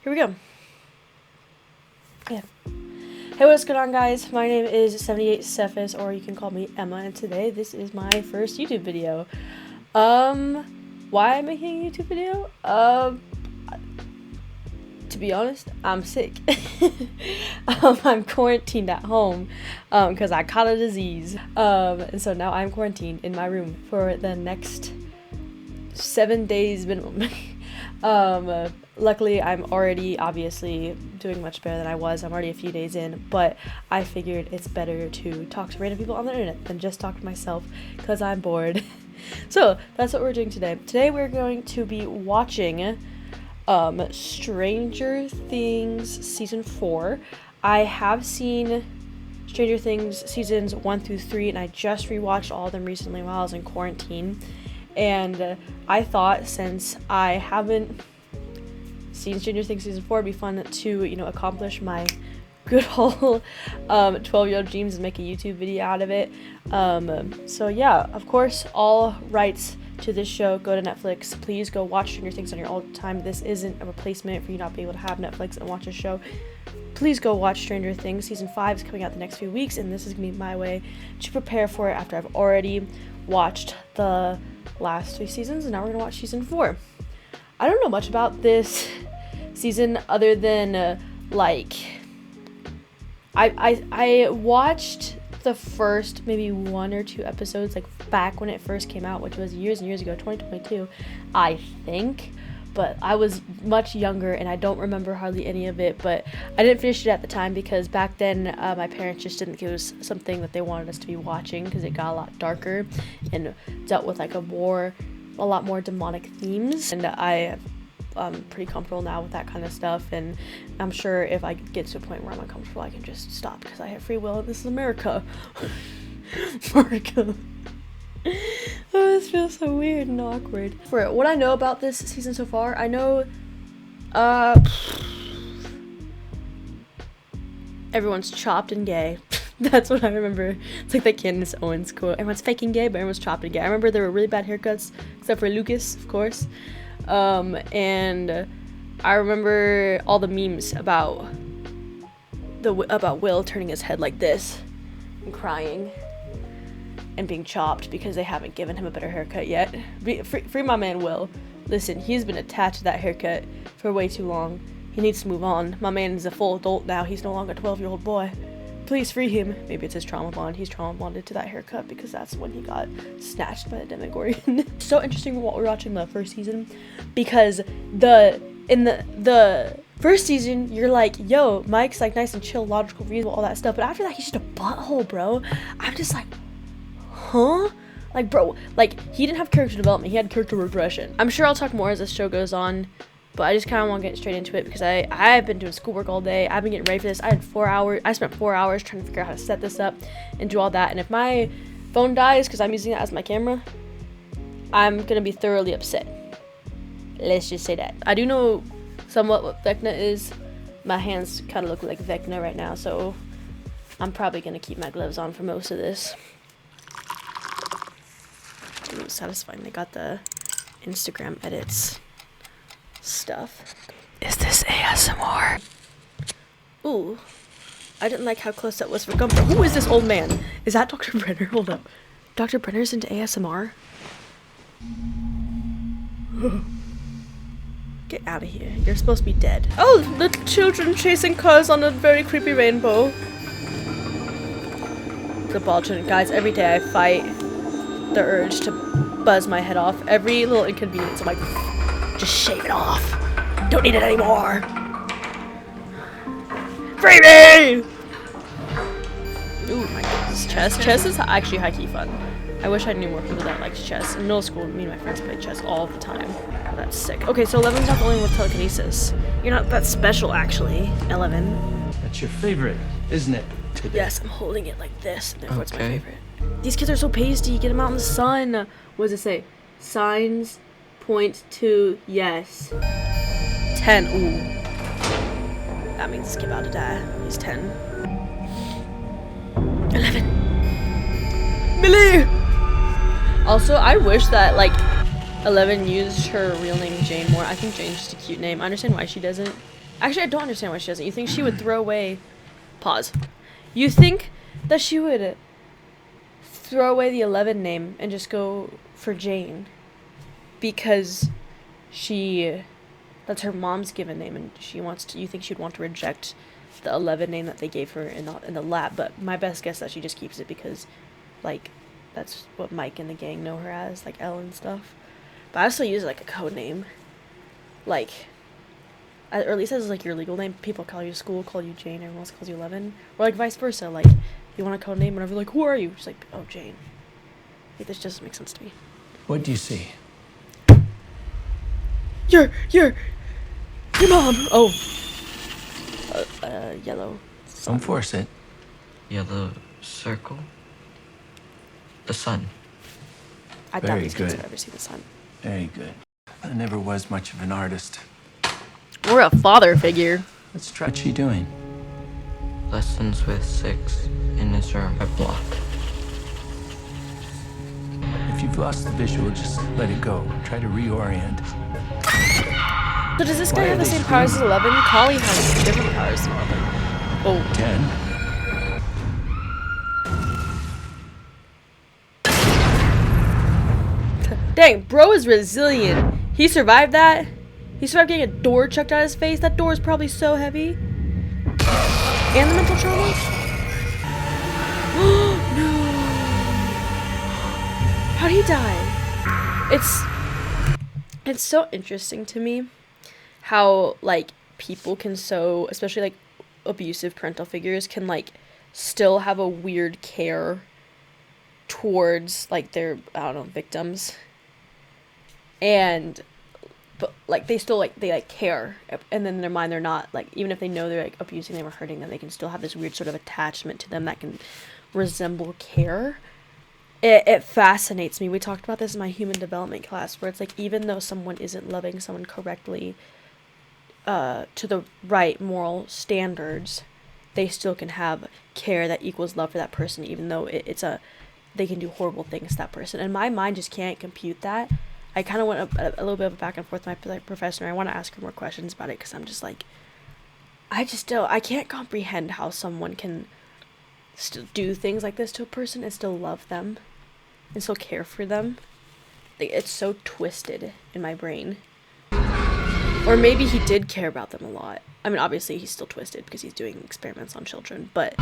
Here we go. Yeah. Hey, what's going on, guys? My name is 78 Cephas, or you can call me Emma, and today this is my first YouTube video. Why am I making a YouTube video? To be honest, I'm sick. I'm quarantined at home because I caught a disease. And so now I'm quarantined in my room for the next 7 days minimum. Luckily, I'm already obviously doing much better than I was. I'm already a few days in, but I figured it's better to talk to random people on the internet than just talk to myself because I'm bored. So that's what we're doing today. Today we're going to be watching Stranger Things season 4. I have seen Stranger Things seasons 1 through 3, and I just rewatched all of them recently while I was in quarantine. And I thought, since I haven't seen Stranger Things season 4, it'd be fun to, accomplish my good old 12-year-old dreams and make a YouTube video out of it. So yeah, of course, all rights to this show go to Netflix. Please go watch Stranger Things on your own time. This isn't a replacement for you not being able to have Netflix and watch a show. Please go watch Stranger Things. Season 5 is coming out the next few weeks, and this is going to be my way to prepare for it after I've already watched the last 3 seasons, and now we're going to watch season 4. I don't know much about this season other than, I watched the first maybe 1 or 2 episodes, back when it first came out, which was years and years ago, 2022, I think. But I was much younger and I don't remember hardly any of it, but I didn't finish it at the time because back then my parents just didn't think it was something that they wanted us to be watching because it got a lot darker and dealt with a lot more demonic themes, and I'm pretty comfortable now with that kind of stuff, and I'm sure if I get to a point where I'm uncomfortable I can just stop because I have free will and this is America. America. Oh, this feels so weird and awkward. For what I know about this season so far, I know everyone's chopped and gay. That's what I remember. It's like that Candace Owens quote. Everyone's faking gay, but everyone's chopped and gay. I remember there were really bad haircuts, except for Lucas, of course. And I remember all the memes about Will turning his head like this and crying and being chopped because they haven't given him a better haircut yet. Free my man Will. Listen, he's been attached to that haircut for way too long. He needs to move on. My man is a full adult now. He's no longer a 12-year-old boy. Please free him. Maybe it's his trauma bond. He's trauma bonded to that haircut because that's when he got snatched by the Demogorgon. So interesting what we're watching the first season, because in the first season you're like, yo, Mike's nice and chill, logical, reasonable, all that stuff, but after that he's just a butthole, bro. I'm just like, huh? Bro, he didn't have character development, he had character regression. I'm sure I'll talk more as this show goes on, but I just kind of want to get straight into it because I've been doing schoolwork all day. I've been getting ready for this. I spent 4 hours trying to figure out how to set this up and do all that. And if my phone dies because I'm using that as my camera, I'm going to be thoroughly upset. Let's just say that. I do know somewhat what Vecna is. My hands kind of look like Vecna right now, so I'm probably going to keep my gloves on for most of this. Ooh, satisfying. They got the Instagram edits stuff. Is this ASMR? Ooh, I didn't like how close that was for comfort. Who is this old man? Is that Dr. Brenner? Hold up. Dr. Brenner's into ASMR? Get out of here. You're supposed to be dead. Oh, little children chasing cars on a very creepy rainbow. The ball children. Guys, every day I fight the urge to buzz my head off. Every little inconvenience, I'm like, just shave it off. Don't need it anymore. Free me! Ooh, my goodness. Chess. Chess is actually high-key fun. I wish I knew more people that liked chess. In middle school, me and my friends played chess all the time. Oh, that's sick. Okay, so 11's not the only one with telekinesis. You're not that special, actually, 11. That's your favorite, isn't it? Today? Yes, I'm holding it like this, and therefore it's my favorite. These kids are so pasty. Get them out in the sun. What does it say? Signs point to yes. 10. Ooh. That means Skip out to die. He's 10. 11. Millie! Also, I wish that, 11 used her real name Jane more. I think Jane's just a cute name. I understand why she doesn't. Actually, I don't understand why she doesn't. You think she would throw away... Pause. You think that she would throw away the 11 name and just go for Jane because that's her mom's given name, and you think she'd want to reject the 11 name that they gave her in the lab? But my best guess is that she just keeps it because, like, that's what Mike and the gang know her as, like Elle and stuff. But I still use it like a code name, like, or at least as like your legal name. People call you school, call you Jane, everyone else calls you 11, or like vice versa. Like, you want a code name, whenever you're like, who are you? Just like, oh, Jane. Like, this doesn't make sense to me. What do you see? Your mom. Oh. Yellow. Don't force it. Yellow circle. The sun. I doubt Very these kids good. would ever see the sun. Very good. I never was much of an artist. Or a father figure. What's Trutchy doing? Lessons with 6 in his room. I blocked. If you've lost the visual, just let it go. Try to reorient. So does this guy Why have are the they same powers as screaming? 11? Collie has different powers than 11. Oh. 10. Dang, bro is resilient. He survived that. He survived getting a door chucked out of his face. That door is probably so heavy. And the mental trauma? No. How'd he die? It's so interesting to me how, like, people can so, especially, like, abusive parental figures can, like, still have a weird care towards, like, their, I don't know, victims. But, like, they still, like, they, like, care. And then in their mind, they're not, like, even if they know they're, like, abusing them or hurting them, they can still have this weird sort of attachment to them that can resemble care. It fascinates me. We talked about this in my human development class, where it's like, even though someone isn't loving someone correctly to the right moral standards, they still can have care that equals love for that person, even though they can do horrible things to that person. And my mind just can't compute that. I kind of went a little bit of a back and forth with my professor, and I want to ask her more questions about it, because I'm just like, I can't comprehend how someone can still do things like this to a person and still love them and still care for them. Like, it's so twisted in my brain. Or maybe he did care about them a lot. I mean, obviously he's still twisted because he's doing experiments on children, but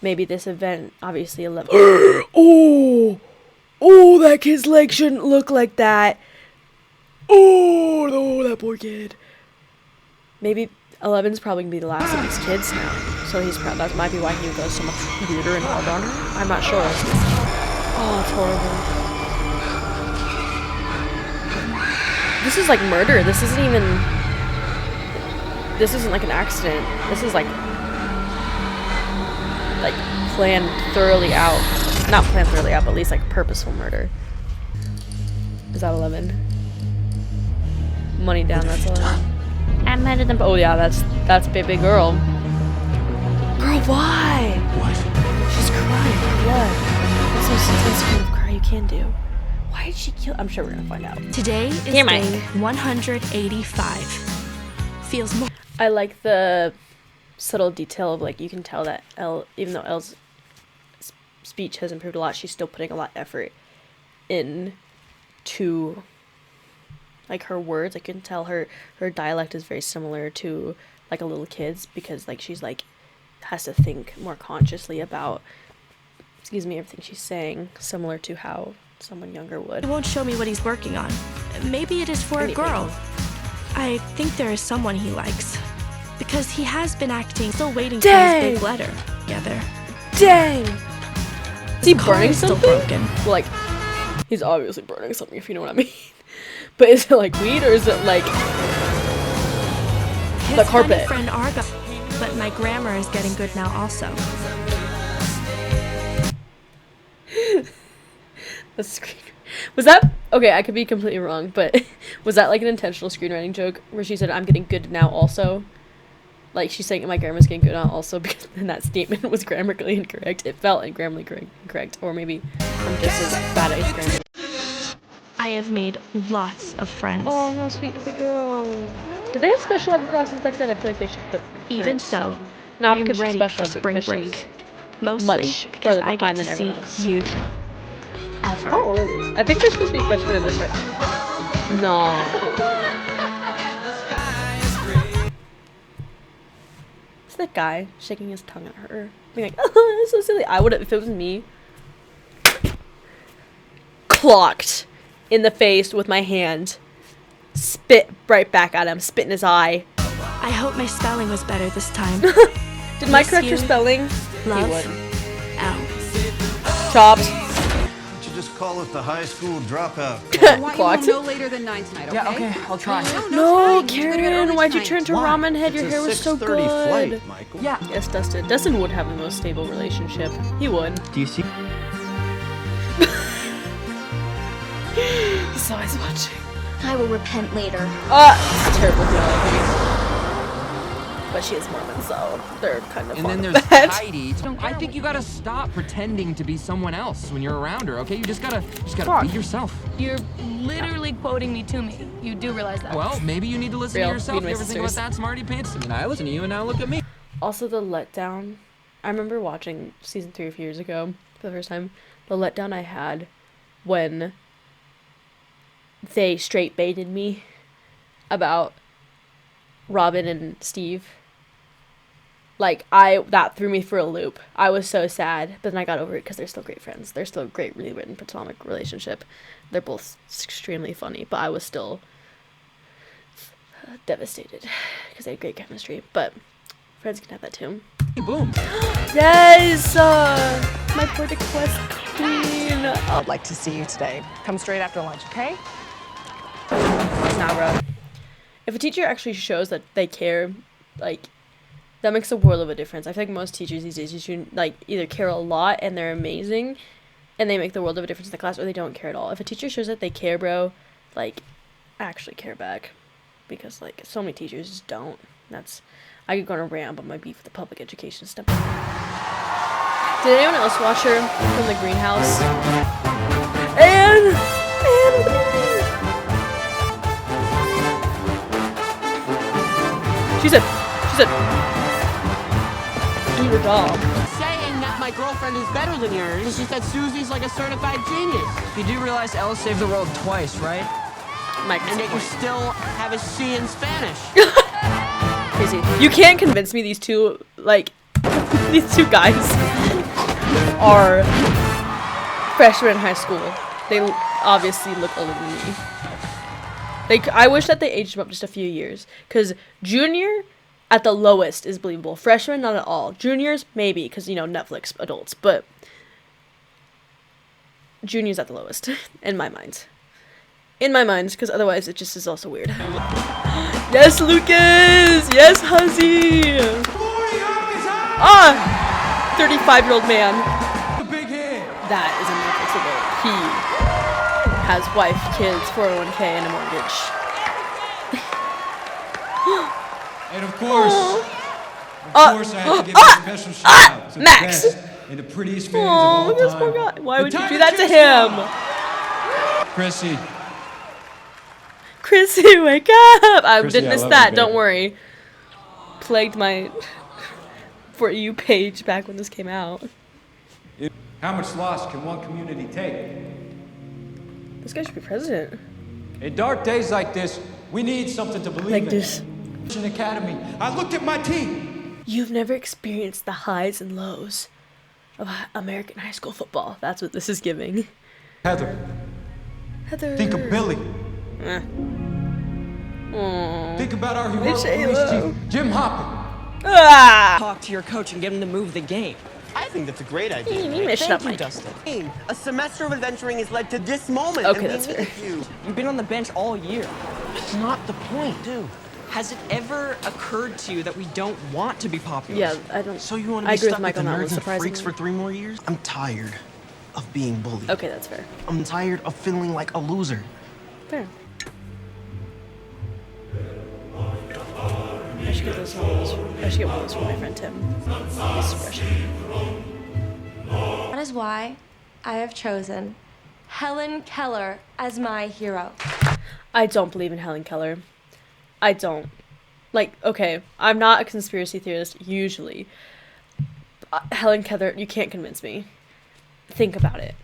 maybe this event, obviously 11. Oh, that kid's leg shouldn't look like that. Oh, no, that poor kid. Maybe 11's probably gonna be the last of these kids now, so that might be why he goes so much weirder and hard on her. I'm not sure. Oh, it's horrible. This is like murder. This isn't like an accident. This is like planned thoroughly out. Not planned thoroughly out, but at least like purposeful murder. Is that 11? Money down, that's 11. I'm mad at them. Oh yeah, that's baby girl. Girl, why? What? She's crying. What? That's the most intense kind of cry you can do. Why did she kill? I'm sure we're gonna find out. Today is Here, Mike. day 185. Feels more. I like the subtle detail of, like, you can tell that Elle, even though Elle's speech has improved a lot, she's still putting a lot of effort into, like, her words. I can tell her dialect is very similar to, like, a little kid's, because, like, she's, like, has to think more consciously about, everything she's saying, similar to how someone younger would. He won't show me what he's working on. Maybe it is for a girl. I think there is someone he likes. Because he has been acting, still waiting for his big letter together. Dang! Is he car burning is still something? broken. Well, like, he's obviously burning something, if you know what I mean. But is it like weed, or is it like the carpet? His friend Argo, but my grammar is getting good now also. The screen. Was that okay? I could be completely wrong, but was that like an intentional screenwriting joke where she said, "I'm getting good now also"? Like, she's saying my grammar's getting good now also, because then that statement was grammatically incorrect. It felt grammatically incorrect, or maybe I'm just as bad at grammar. I I have made lots of friends. Oh, how sweet of the girl. Did they have special ed classes back then? I feel like they should have. Even so, Not I'm because she's ready special, for but spring because break. she's Mostly much because further I get behind to than see everyone else. you ever. How old is it? I think they're supposed to be freshmen in this right. No. It's that guy shaking his tongue at her. Being like, oh, that's so silly. I would have, if it was me, clocked in the face with my hand. Spit right back at him. Spit in his eye. I hope my spelling was better this time. Did my Miss correct your you. spelling? Love. He would. L. Chopped. You should just call it the high school dropout. I want you Clocked. home no later than 9 tonight, okay? Yeah, okay, I'll try. No, it's fine. You should go to bed Karen, early why'd you tonight. turn to ramen head? Your It's hair a was so 6:30 good. flight, Michael. Yeah. Yes, Dustin. Dustin would have the most stable relationship. He would. Do you see? He's always watching. I will repent later. It's terrible theology. But she is Mormon, so they're kind of And then fond there's of that. Heidi. I think you gotta stop pretending to be someone else when you're around her, okay? You just gotta Fuck. be yourself. You're literally quoting me to me. You do realize that. Well, maybe you need to listen Real. to yourself. Me You and my ever think about sisters. that smarty pants? I mean, I listen to you and now look at me. Also, the letdown. I remember watching season 3 a few years ago for the first time. The letdown I had when they straight baited me about Robin and Steve. Like, that threw me for a loop. I was so sad, but then I got over it because they're still great friends. They're still a great, really written platonic relationship. They're both extremely funny, but I was still devastated because they had great chemistry. But friends can have that too. Boom. Yes! My perfect quest queen! Oh, I'd like to see you today. Come straight after lunch, okay? nah, bro. If a teacher actually shows that they care, like, that makes a world of a difference. I feel like most teachers these days, you should, like, either care a lot and they're amazing and they make the world of a difference in the class, or they don't care at all. If a teacher shows that they care, bro, like, actually care back. Because, like, so many teachers just don't. I could go on a rant on my beef with the public education stuff. Did anyone else watch her from the greenhouse? And She said, do your job. Saying that my girlfriend is better than yours, and she said Susie's like a certified genius. You do realize Elle saved the world twice, right? Mike, And yet you still have a C in Spanish. crazy. You can't convince me these two, like, these two guys are freshmen in high school. They obviously look older than me. Like, I wish that they aged them up just a few years. Because junior, at the lowest, is believable. Freshman, not at all. Juniors, maybe, because, you know, Netflix adults. But juniors at the lowest, in my mind. In my mind, because otherwise it just is also weird. Yes, Lucas! Yes, Huzzy! 35-year-old man. That is a Netflix adult. He has wife, kids, 401k, and a mortgage. And of course, I have to give a special shout out to Max. the best and the prettiest fans of all Oh, this time. poor guy. Why would you The do that to him? Chrissy. Chrissy, wake up! I Chrissy, didn't I miss love that, you, don't baby. worry. Plagued my For You page back when this came out. How much loss can one community take? This guy should be president. In dark days like this, we need something to believe Like in. this. Academy. I looked at my team. You've never experienced the highs and lows of American high school football. That's what this is giving. Heather, Heather. think of Billy. Think about our heroic police J-Lo. chief, Jim Hopper. Talk to your coach and get him to move the game. I think that's a great idea. You messed up, Mike. Dustin. A semester of adventuring has led to this moment. Okay, and we that's need fair. you. You've been on the bench all year. It's not the point, dude. Has it ever occurred to you that we don't want to be popular? Yeah, I don't. So you want I to be agree with stuck Mike with the on that one, nerds and freaks surprisingly. for 3 more years? I'm tired of being bullied. Okay, that's fair. I'm tired of feeling like a loser. Fair. I should get those ones. I should get one of those from my friend Tim. He's freshman. That is why I have chosen Helen Keller as my hero. I don't believe in Helen Keller. I don't. Like, okay, I'm not a conspiracy theorist usually. Helen Keller, you can't convince me. Think about it.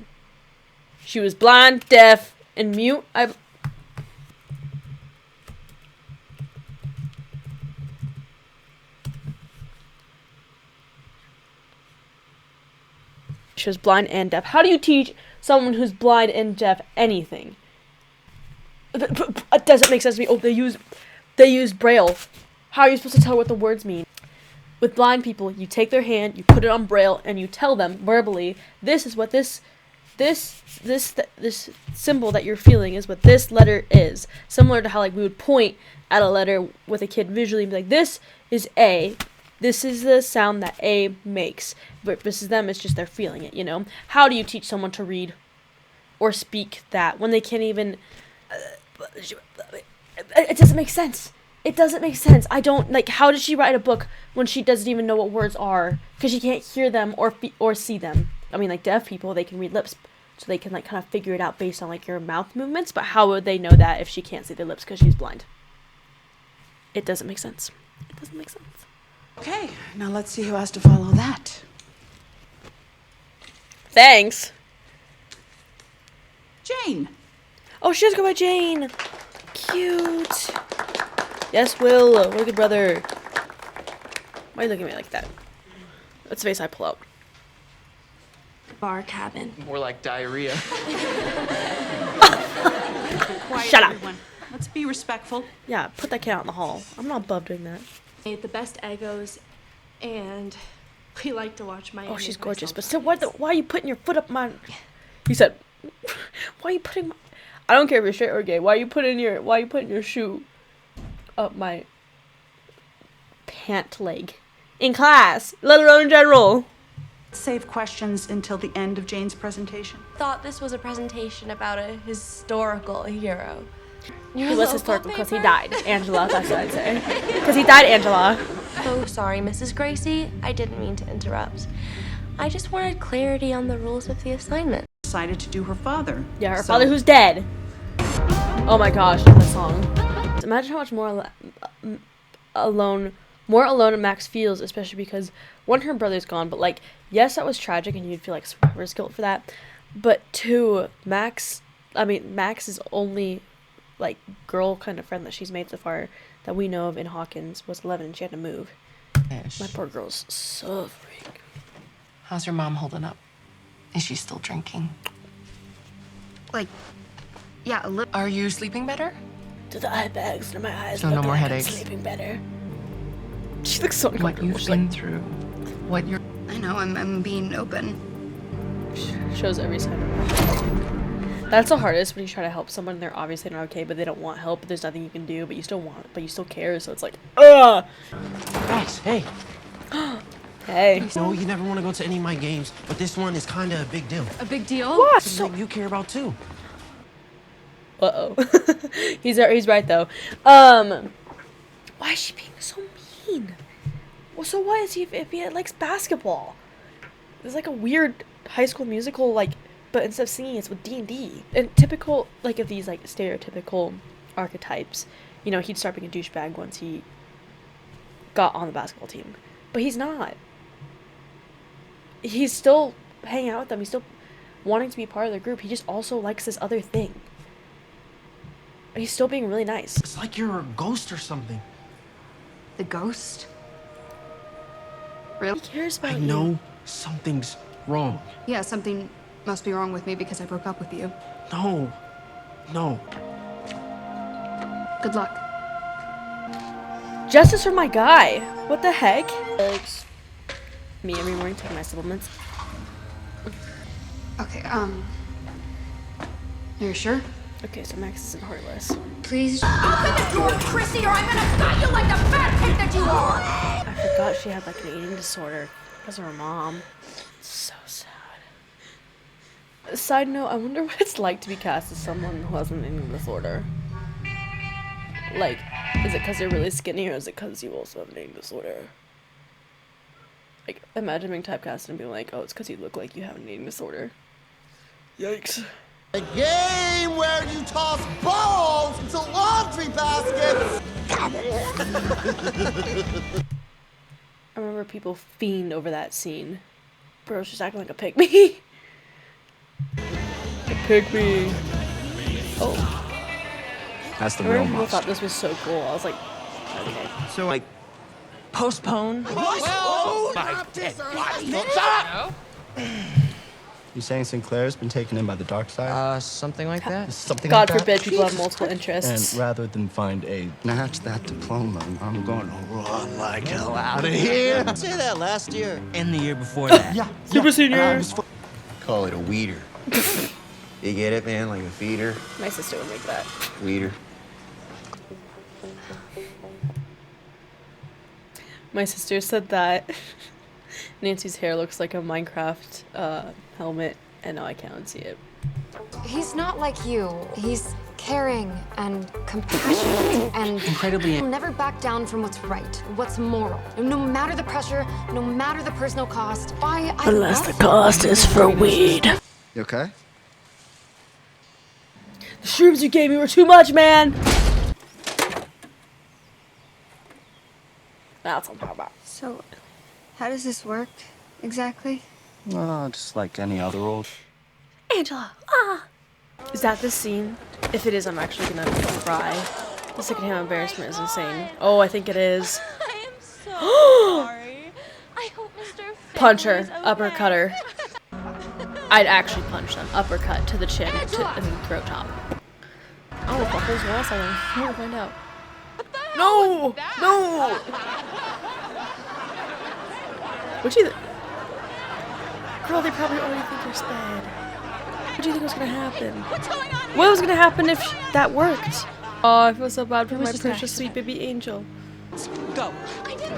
She was blind, deaf, and mute. She was blind and deaf. How do you teach someone who's blind and deaf anything? It doesn't make sense to me. Oh, they use Braille. How are you supposed to tell what the words mean? With blind people, you take their hand, you put it on Braille, and you tell them verbally, this is what this symbol that you're feeling is what this letter is. Similar to how like we would point at a letter with a kid visually and be like, this is A. This is the sound that A makes. But this is them, it's just they're feeling it, you know? How do you teach someone to read or speak that when they can't even... It doesn't make sense. It doesn't make sense. I don't, like, how does she write a book when she doesn't even know what words are? Because she can't hear them or see them. I mean, like, deaf people, they can read lips. So they can, like, kind of figure it out based on, like, your mouth movements. But how would they know that if she can't see their lips because she's blind? It doesn't make sense. It doesn't make sense. Okay, now let's see who has to follow that. Thanks. Jane. Oh, she has to go by Jane. Cute. Yes, Will. Look at brother. Why are you looking at me like that? That's the face I pull out. Bar cabin. More like diarrhea. Quiet, Shut up. everyone. Let's be respectful. Yeah, put that kid out in the hall. I'm not above doing that. Made the best Eggos, and we like to watch my. Oh, she's gorgeous. But still, why are you putting your foot up my... He said, why are you putting my... I don't care if you're straight or gay. Why are you putting your shoe up my pant leg? In class, let alone in general. Save questions until the end of Jane's presentation. Thought this was a presentation about a historical hero. He was historical because he died. Angela, that's what I'd say. Because he died, Angela. Oh, sorry, Mrs. Gracie. I didn't mean to interrupt. I just wanted clarity on the rules of the assignment. Decided to do her father. Yeah, her father who's dead. Oh my gosh, that song. Imagine how much more alone Max feels, especially because one, her brother's gone, but like, yes, that was tragic and you'd feel like survivor's guilt for that. But two, Max's only like girl kind of friend that she's made so far that we know of in Hawkins was 11 and she had to move. My poor girl's suffering. How's your mom holding up? Is she still drinking? Like, yeah, a little. Are you sleeping better? To the eye bags to my eyes. So no more like headaches. I'm sleeping better. She looks so What uncomfortable. you've been through. What you're... I know, I'm being open. Shows every side of her. That's the hardest when you try to help someone. They're obviously not okay, but they don't want help. But there's nothing you can do. But you still want. But you still care. So it's like, ugh. Guys, hey. Hey. No, you never want to go to any of my games, but this one is kind of a big deal. A big deal? What? Something you care about too. Uh-oh. He's right though. Why is she being so mean? Well, so what is he if he likes basketball? It's like a weird High School Musical, like, but instead of singing, it's with D&D. And typical, like, of these, like, stereotypical archetypes, you know, he'd start being a douchebag once he got on the basketball team. But he's not. He's still hanging out with them. He's still wanting to be part of the group. He just also likes this other thing. And he's still being really nice. It's like you're a ghost or something. The ghost? Really? He cares about I you. know something's wrong. Yeah, something must be wrong with me because I broke up with you. No. Good luck. Justice for my guy. What the heck? Me every morning taking my supplements. Okay, you're sure? Okay, so Max isn't heartless. Please. Open the door, Chrissy, or I'm gonna gut you like the fat pig that you are! I forgot she had like an eating disorder because of her mom. It's so sad. Side note, I wonder what it's like to be cast as someone who has an eating disorder. Like, is it because they're really skinny or is it because you also have an eating disorder? Like, imagine being typecast and being like, oh, it's because you look like you have an eating disorder. Yikes. A game where you toss balls into laundry baskets! I remember people fiend over that scene. Bro's just acting like a pygmy. A pygmy. Oh. That's the I real remember people monster. thought this was so cool. I was like, okay. So, like, postpone? Oh, My dead body. Stop! You saying Sinclair's been taken in by the dark side? Something like that? Something God like forbid that? people have multiple interests. And rather than find a Snatch that diploma, I'm gonna run like hell out of here. Say that last year and the year before that. Yeah. Super senior. Call it a weeder. You get it, man? Like a feeder? My sister would make that. Weeder. My sister said that Nancy's hair looks like a Minecraft helmet, and now I can't see it. He's not like you. He's caring and compassionate and Incredibly. he'll never back down from what's right, what's moral. No matter the pressure, no matter the personal cost. Unless the cost is for weed. You okay? The shrooms you gave me were too much, man! That's what I'm talking about. So, how does this work exactly? just like any other old. Angela! Ah! Is that the scene? If it is, I'm actually gonna cry. The secondhand embarrassment is insane. Oh, I think it is. I am so sorry. I hope Mr. Punch her. Finley's okay. Uppercut her. I'd actually punch them. Uppercut to the chin and throat top. I don't know if I'll close one second. I'm gonna find out. No! No! What do you Girl, they probably already think you're sped. What do you think was gonna happen? What's going on? What was gonna happen if that worked? Oh, I feel so bad for my precious sweet baby angel. Go.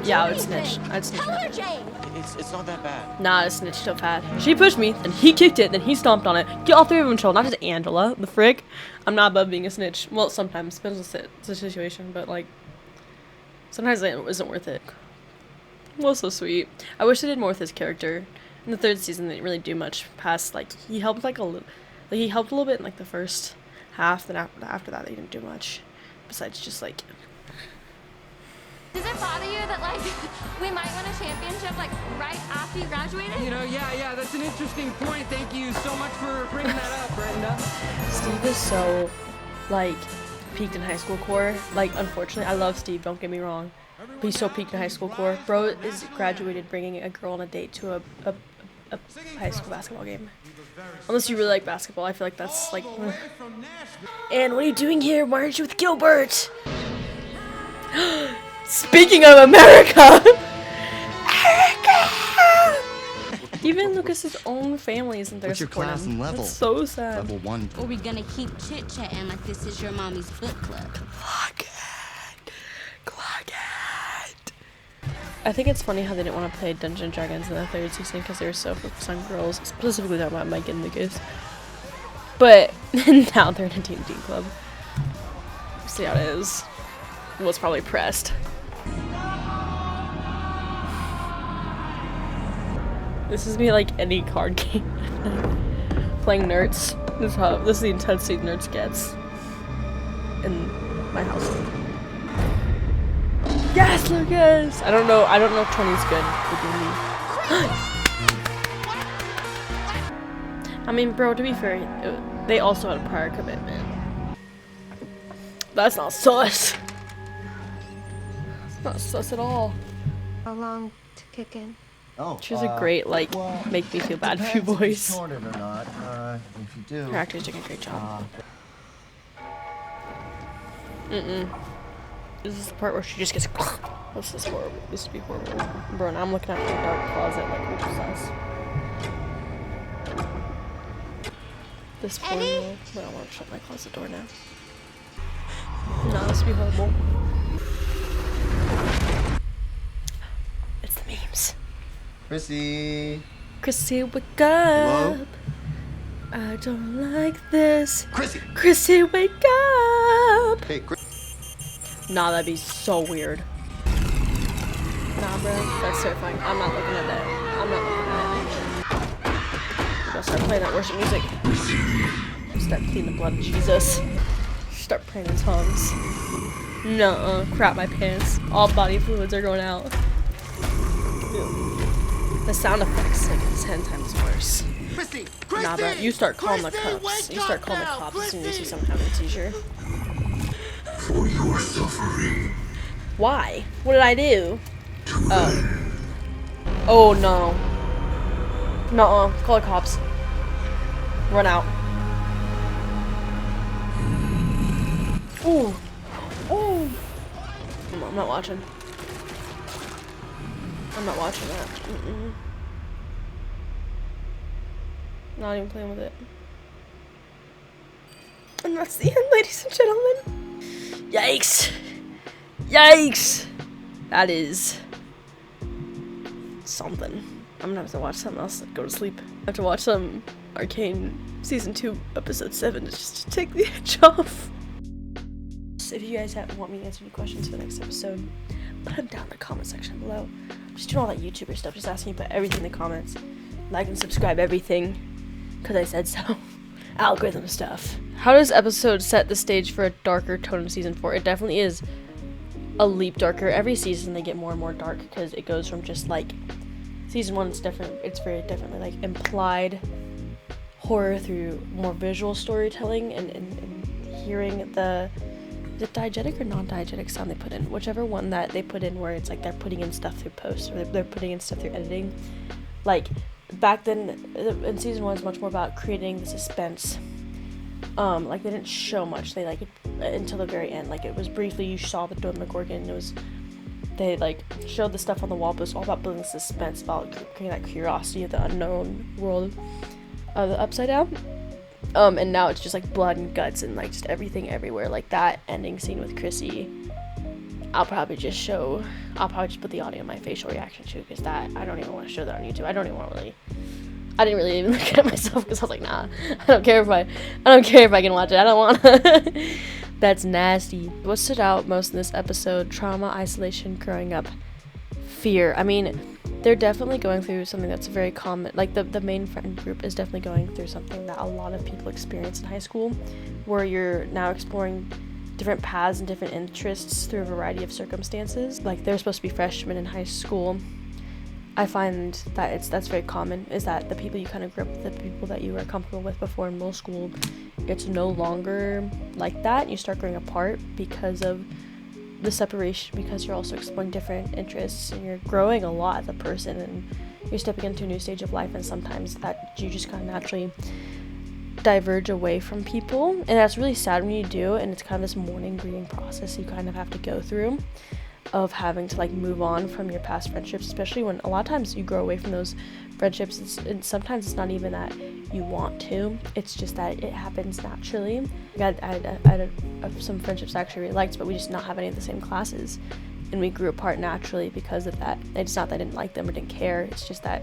Yeah, I would snitch. I'd snitch. Tell her, Jane. It's not that bad. Nah, I snitched so fast. She pushed me, then he kicked it, then he stomped on it. Get all three of them in trouble, not just Angela. The frick? I'm not above being a snitch. Well, sometimes. Depends on the situation, but like, sometimes it isn't worth it. Well, so sweet. I wish they did more with his character. In the third season, they didn't really do much past, like, he helped like a little, he helped a little bit in like the first half, then after that they didn't do much. Besides just like... Does it bother you that, like, we might win a championship, like, right after you graduated? You know, yeah, that's an interesting point. Thank you so much for bringing that up, Brenda. Steve is so, like, peaked in high school core. Like, unfortunately, I love Steve, don't get me wrong. But he's so peaked in high school core. Bro is graduated bringing a girl on a date to a high school basketball game. Unless you really like basketball, I feel like that's, like... And what are you doing here? Why aren't you with Gilbert? Speaking of America! Even Lucas's own family isn't there What's your supporting class him. and level? That's so sad. Level 1. Or we gonna keep chit-chatting like this is your mommy's book club? Clock it. I think it's funny how they didn't want to play Dungeons and Dragons in the third season because they were so focused on girls, specifically talking about Mike and Lucas. But now they're in a D&D club. See how it is. Was probably pressed. This is me like any card game. Playing Nerds. This is the intensity Nerds gets in my household. Yes, Lucas! I don't know if 20's good. I mean, bro, to be fair, they also had a prior commitment. That's not sus. It's not sus at all. How long to kick in? Oh, She has a great, like, make me feel bad for you voice. Short it or not. If you do. Her actor's doing a great job. This is the part where she just gets. This is horrible. This would be horrible. Bro, now I'm looking at the dark closet like which is us. This poor girl. But I want to shut my closet door now. No, this would be horrible. It's the memes. Chrissy, wake up. Hello? I don't like this. Chrissy, wake up. Hey, Nah, that'd be so weird. Nah, bro, that's terrifying. I'm not looking at that. I'm not looking at it. I'm gonna start playing that worship music. Start pleading the blood of Jesus. Start praying in tongues. Nuh-uh. Crap my pants. All body fluids are going out. The sound effects like 10 times worse. Nah, bro, you start calling the cops. You start calling the cops as soon as you see someone having a seizure. For your suffering. Why? What did I do? Oh. Oh no. Nuh-uh. Call the cops. Run out. Ooh. Ooh. I'm not watching. I'm not watching that. Not even playing with it. And that's the end, ladies and gentlemen. Yikes. Yikes. That is something. I'm gonna have to watch something else and go to sleep. I have to watch some Arcane Season 2, Episode 7 just to take the edge off. If you guys want me to answer any questions for the next episode, put them down in the comment section below. I'm just doing all that YouTuber stuff, just asking you to put everything in the comments. Like and subscribe everything, because I said so. Algorithm stuff. How does episode set the stage for a darker tone in Season 4? It definitely is a leap darker. Every season they get more and more dark, because it goes from just like, Season 1 is different, it's very differently like implied horror through more visual storytelling and hearing the diegetic or non-diegetic sound they put in, whichever one that they put in, where it's like they're putting in stuff through post or they're putting in stuff through editing. Like back then in Season 1 is much more about creating the suspense. Like they didn't show much, they like until the very end, like it was briefly you saw the Demogorgon, it was they like showed the stuff on the wall, but it was all about building suspense, about creating that curiosity of the unknown world of the Upside Down. And now it's just like blood and guts and like just everything everywhere. Like that ending scene with Chrissy, I'll probably just put the audio in my facial reaction to, because that I don't even want to show that on YouTube. I didn't really even look at it myself, because I was like, nah, I don't care if I can watch it. I don't want to. That's nasty. What stood out most in this episode? Trauma, isolation, growing up, fear. I mean, they're definitely going through something that's very common. Like the main friend group is definitely going through something that a lot of people experience in high school, where you're now exploring different paths and different interests through a variety of circumstances. Like they're supposed to be freshmen in high school. I find that that's very common, is that the people you kind of grew up with, the people that you were comfortable with before in middle school, it's no longer like that. You start growing apart because of the separation, because you're also exploring different interests and you're growing a lot as a person and you're stepping into a new stage of life, and sometimes that you just kind of naturally diverge away from people, and that's really sad when you do, and it's kind of this mourning, grieving process you kind of have to go through, of having to like move on from your past friendships, especially when a lot of times you grow away from those friendships, and sometimes it's not even that you want to, it's just that it happens naturally. I had some friendships I actually really liked, but we just not have any of the same classes, and we grew apart naturally because of that. It's not that I didn't like them or didn't care, it's just that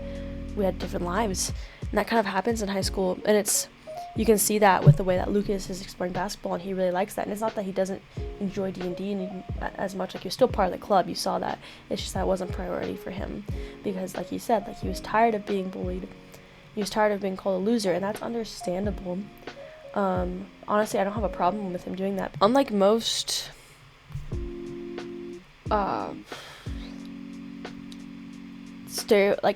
we had different lives, and that kind of happens in high school, and you can see that with the way that Lucas is exploring basketball, and he really likes that. And it's not that he doesn't enjoy D&D as much, like he was still part of the club, you saw that. It's just that it wasn't priority for him, because like he said, like he was tired of being bullied, he was tired of being called a loser, and that's understandable. Honestly, I don't have a problem with him doing that. Unlike most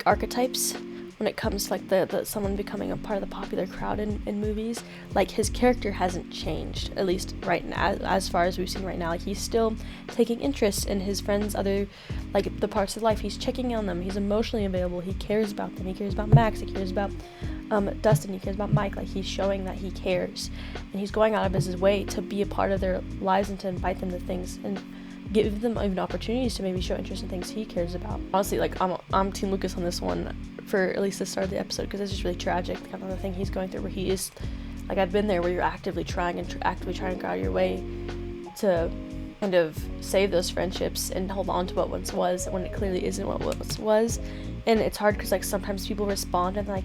archetypes, when it comes to like the someone becoming a part of the popular crowd in movies, like his character hasn't changed, at least right now, as far as we've seen right now. Like he's still taking interest in his friends' other, like the parts of life. He's checking on them, he's emotionally available, he cares about them, he cares about Max, he cares about Dustin, he cares about Mike. Like he's showing that he cares, and he's going out of his way to be a part of their lives and to invite them to things and give them even opportunities to maybe show interest in things he cares about. Honestly, like I'm Team Lucas on this one, for at least the start of the episode, because it's just really tragic, kind of the thing he's going through, where he is, like I've been there, where you're actively trying to go out of your way to kind of save those friendships and hold on to what once was, when it clearly isn't what once was. And it's hard because like sometimes people respond and like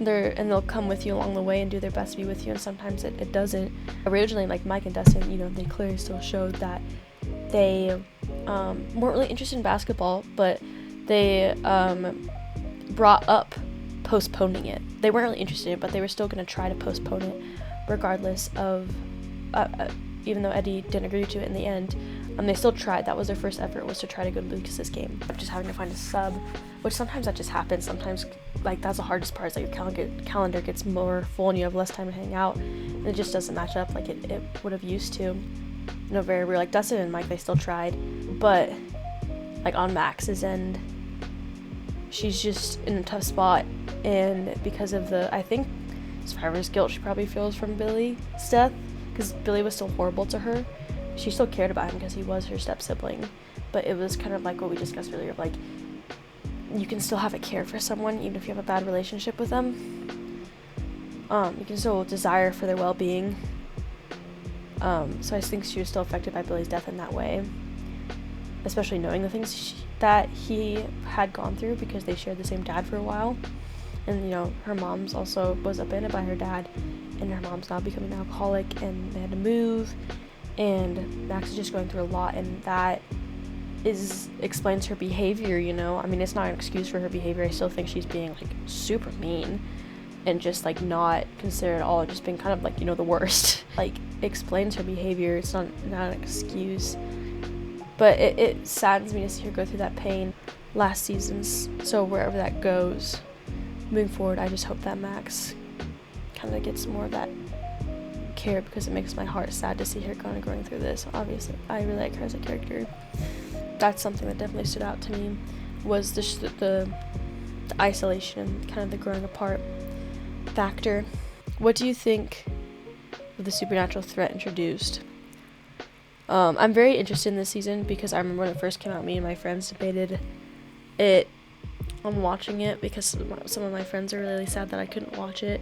they'll come with you along the way and do their best to be with you, and sometimes it doesn't. Originally, like Mike and Dustin, you know, they clearly still showed that they weren't really interested in basketball, but they brought up postponing it. They weren't really interested in it, but they were still going to try to postpone it regardless of, even though Eddie didn't agree to it in the end, they still tried. That was their first effort, was to try to go to Lucas's game. Just having to find a sub, which sometimes that just happens. Sometimes, like, that's the hardest part, is like your calendar gets more full and you have less time to hang out, and it just doesn't match up like it would have used to. You know, very rare. Like, Dustin and Mike, they still tried, but like on Max's end, she's just in a tough spot, and because of I think survivor's guilt she probably feels from Billy's death, because Billy was still horrible to her. She still cared about him because he was her step sibling, but it was kind of like what we discussed earlier, like, you can still have a care for someone even if you have a bad relationship with them. You can still desire for their well-being. So I think she was still affected by Billy's death in that way, especially knowing the things that he had gone through, because they shared the same dad for a while. And, you know, her mom's also was abandoned by her dad, and her mom's now becoming an alcoholic, and they had to move, and Max is just going through a lot, and that explains her behavior, you know. I mean, it's not an excuse for her behavior. I still think she's being, like, super mean and just, like, not considerate at all, just being kind of, like, you know, the worst. Like, explains her behavior. It's not an excuse. But it saddens me to see her go through that pain last season. So wherever that goes, moving forward, I just hope that Max kind of gets more of that care, because it makes my heart sad to see her kind of going through this. Obviously, I really like her as a character. That's something that definitely stood out to me, was the isolation and kind of the growing apart factor. What do you think of the supernatural threat introduced? I'm very interested in this season, because I remember when it first came out, me and my friends debated it on watching it, because some of my friends are really sad that I couldn't watch it.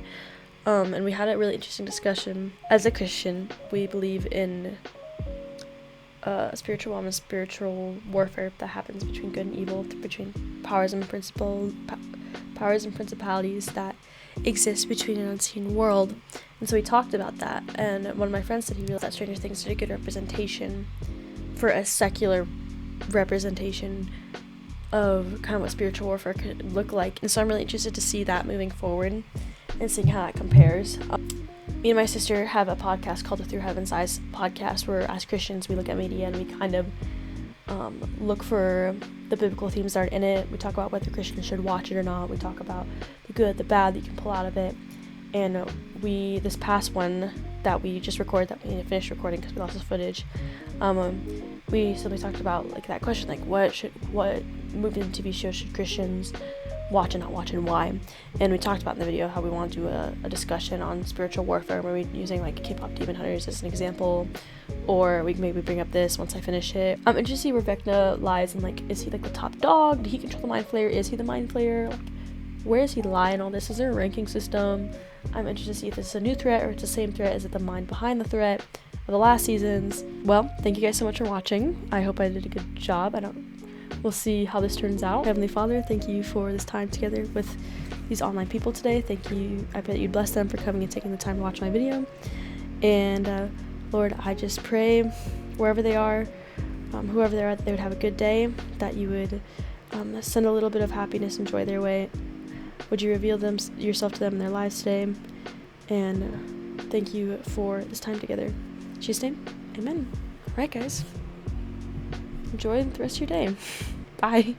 And we had a really interesting discussion. As a Christian, we believe in spiritual realm and spiritual warfare that happens between good and evil, between powers and principalities that exist between an unseen world. And so we talked about that, and one of my friends said he realized that Stranger Things did a good representation for a secular representation of kind of what spiritual warfare could look like. And so I'm really interested to see that moving forward and seeing how that compares. Me and my sister have a podcast called the Through Heaven's Eyes podcast, where as Christians we look at media and we kind of look for the biblical themes that are in it. We talk about whether Christians should watch it or not. We talk about the good, the bad that you can pull out of it. And this past one that we just recorded, that we need to finish recording because we lost the footage, we simply talked about like that question, like what movies and TV shows should Christians watch and not watch, and why. And we talked about in the video how we want to do a discussion on spiritual warfare, where we're using like K-pop Demon Hunters as an example, or we can maybe bring up this once I finish it. I'm interested to see where Vecna lies, and like, is he like the top dog? Did he control the Mind Flayer? Is he the Mind Flayer? Like, where does he lie in all this? Is there a ranking system? I'm interested to see if this is a new threat or it's the same threat. Is it the mind behind the threat of the last seasons? Well, thank you guys so much for watching. I hope I did a good job. We'll see how this turns out. Heavenly Father, thank you for this time together with these online people today. Thank you. I pray that you bless them for coming and taking the time to watch my video. And Lord, I just pray wherever they are, whoever they are, that they would have a good day, that you would send a little bit of happiness and joy their way. Would you reveal yourself to them in their lives today? And thank you for this time together. In Jesus' name, amen. All right, guys. Enjoy the rest of your day. Bye.